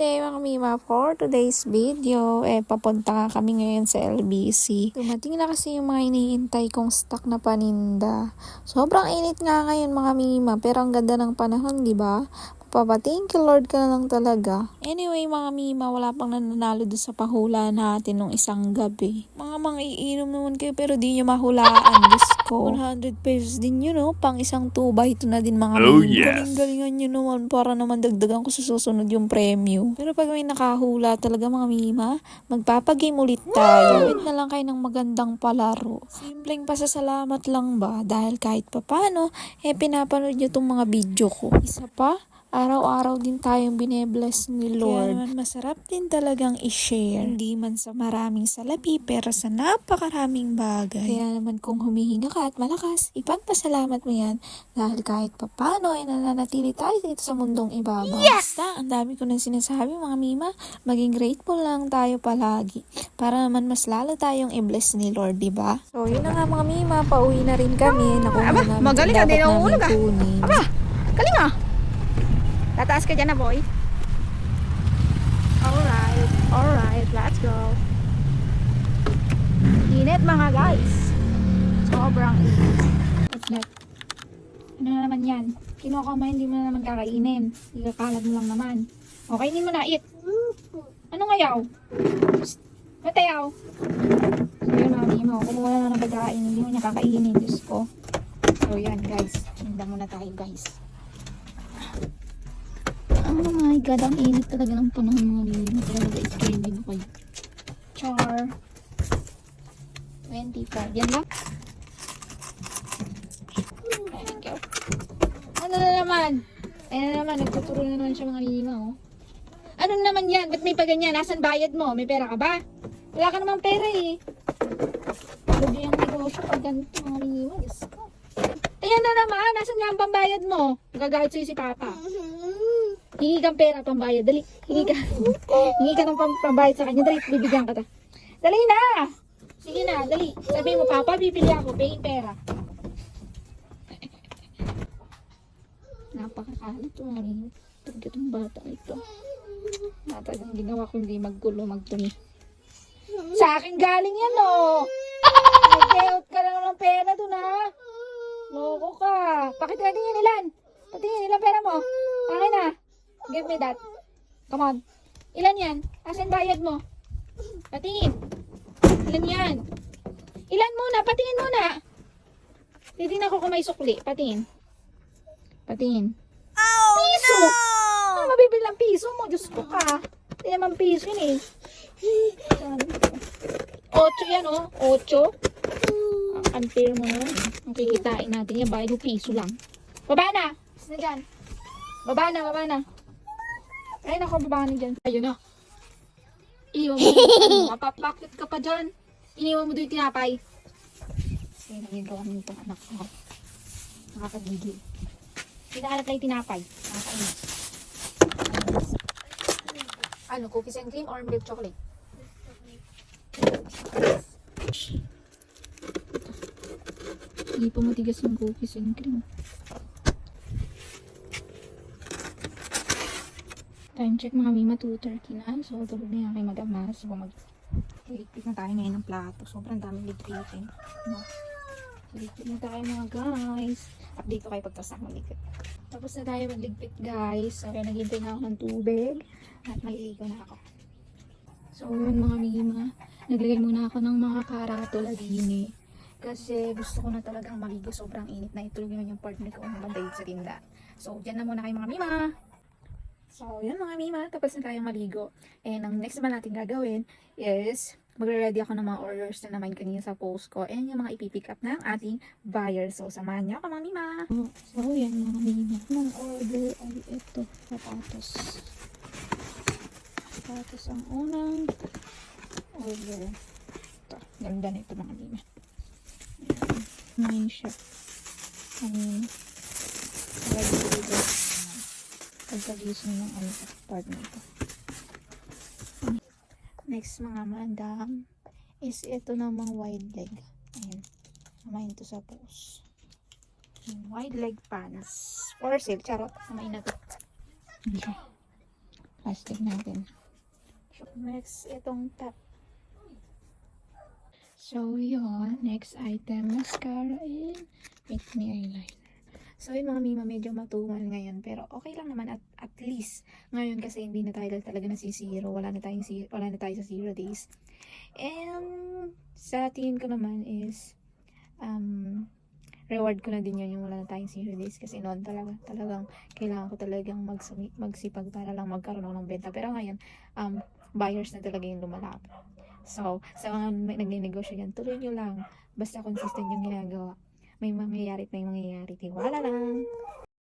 day mga mima, for today's video, papunta nga kami ngayon sa LBC. Dumating na kasi yung mga hinihintay kong stock na paninda. Sobrang init nga ngayon mga mima, pero ang ganda ng panahon, di ba? Thank you Lord ka na lang talaga. Anyway mga mima, wala pang nananalo doon sa pahula natin nung isang gabi. Mga iinom naman kayo pero di nyo mahulaan. Diyos ko, 100 pesos din yun, no? Pang isang 2x2 na din mga mima. Galing-galingan nyo naman para naman dagdagan ko sa susunod yung premyo. Pero pag may nakahula talaga mga mima, magpapagame ulit tayo. Wait na lang kayo ng magandang palaro. Simpleng pasasalamat lang ba? Dahil kahit papano, pinapanood nyo tong mga video ko. Isa pa, araw-araw din tayong binebless ni Lord. Kaya naman masarap din talagang i-share. Hindi man sa maraming salapi, pero sa napakaraming bagay. Kaya naman kung humihinga ka at malakas, ipagpasalamat mo yan. Dahil kahit papano ay nananatili tayo dito sa mundong ibabaw. Yes! Basta, ang dami ko nang sinasabi mga mima, maging grateful lang tayo palagi. Para naman mas lalo tayong i-bless ni Lord, diba? So, yun na nga mga mima, pauwi na rin kami. Nakuha namin magaling ka, dapat di na namin ka. kunin. Aba, galing ah. Tataas ka dyan na, boy. Alright, let's go. Init mga guys. Sobrang init. What's that? Ano na naman yan? Kinuha ka mo, hindi mo na naman kakainin. Ikakalag mo lang naman. O, kainin mo na, eat. Ano ngayaw? Matayaw. So yun mga mimo, kumuha na ng pagkain, hindi mo niya kakainin. Diyos ko. So yan guys, hinda muna tayo guys. Oh my god, ang init talaga ng panahon mga mimo. Talaga is-trending ko kayo. Char. 25. Yan lang. Thank you. Ano na naman? Ayan na naman, nagtuturo na naman siya mga mimo. Oh. Ano naman yan? Ba't may paganyan? Nasaan bayad mo? May pera ka ba? Wala ka namang pera eh. Pagod yung negosyo pag ganito mga mimo. Diyos ko. Ayan na naman, nasaan nga ang pambayad mo? Gagawit sa'yo si Papa. Hingi kang pera, pambayad. Dali, hingi ka. Hingi ka ng pambayad sa kanya. Dali, bibigyan ka ta. Dali na! Sige na, dali. Sabi mo, Papa, bibili ako. Pahing pera. Napakakalit ito, mga talaga itong bata ito. Talagang ginawa ko hindi maggulo, magtumi. Sa akin galing yan, oh! Nag-out ka lang ng pera doon, ha? Loko ka. Pakitingin yan, ilan? Patingin, ilan pera mo? Akin na. Give me that. Come on. Ilan yan? Asan bayad mo? Patingin. Ilan yan? Ilan muna? Patingin muna. Titingnan ko kung may sukli. Patingin. Patingin. Oh, piso! No! Ano mabibili ng piso mo? Diyos ko ka. Hindi naman piso yun eh. 8 yan oh. 8. Ang unfair mo nun. Ang kikitain natin yan. Bayad mo piso lang. Baba na! Saan dyan? Baba na, baba na. Ay nako, baba na dyan. Ayun na. Iniwan mo dyan. Mapapakit ka pa dyan. Iniwan mo doon yung tinapay. Kaya naging kami itong anak ko. Nakakagigil. Pinahanap na yung tinapay. Nakakainis. Ano, cookies and cream or milk chocolate? Hindi pa matigas yung cookies and cream. Time check mga mima, 2:30 na. So, tulog na yan kay Madam. So, ligpit na tayo ngayon ng plato. Sobrang daming ligpitin. No? Ligpit na tayo mga guys. Update ko kayo pagtas na magligpit. Tapos na tayo magligpit guys. So, kaya naghintay na ako ng tubig. At maliligo na ako. So, yun mga mima. Naglagay muna ako ng mga karatula din eh. Kasi gusto ko na talagang maligo. Sobrang init na. Ito yun yung partner ko ang bantay sa tinda. So, dyan na muna kayo mga mima. So, yun mga mima, tapos na tayong maligo. And ang next naman natin gagawin is magre-ready ako ng mga orders na naman kanina sa post ko. And yung mga ipipick up ng ating buyer. So, samahan niyo ako mga mima. So, yan mga mima. Ang order ay ito, sapatos. Sapatos ang unang order. Ito, ganda na ito mga mima. Ngayon siya. Ready to go. Pagkagis nyo ng part nito. Next mga madam is ito namang wide leg. Ayan. Samayin ito sa post. Wide leg pants. For sale. Charot. Samayin na ito. plastic natin. Next, itong top. So, yun. Next item, mascara and Make Me Eyeliner. So, yun mga mima, medyo matumal ngayon. Pero, okay lang naman at least. Ngayon kasi hindi na tayo talaga nasisiro. Wala na tayo sa 0 days. And, sa tingin ko naman is, reward ko na din yun yung wala na tayong 0 days. Kasi noon talagang kailangan ko talagang magsipag para lang magkaroon ako ng benta. Pero ngayon, buyers na talaga yung lumalapit. So, sa mga nagnenegosyo yan, tuloy nyo lang. Basta consistent yung ginagawa. May mangyayari at may mangyayari. Tiwala lang.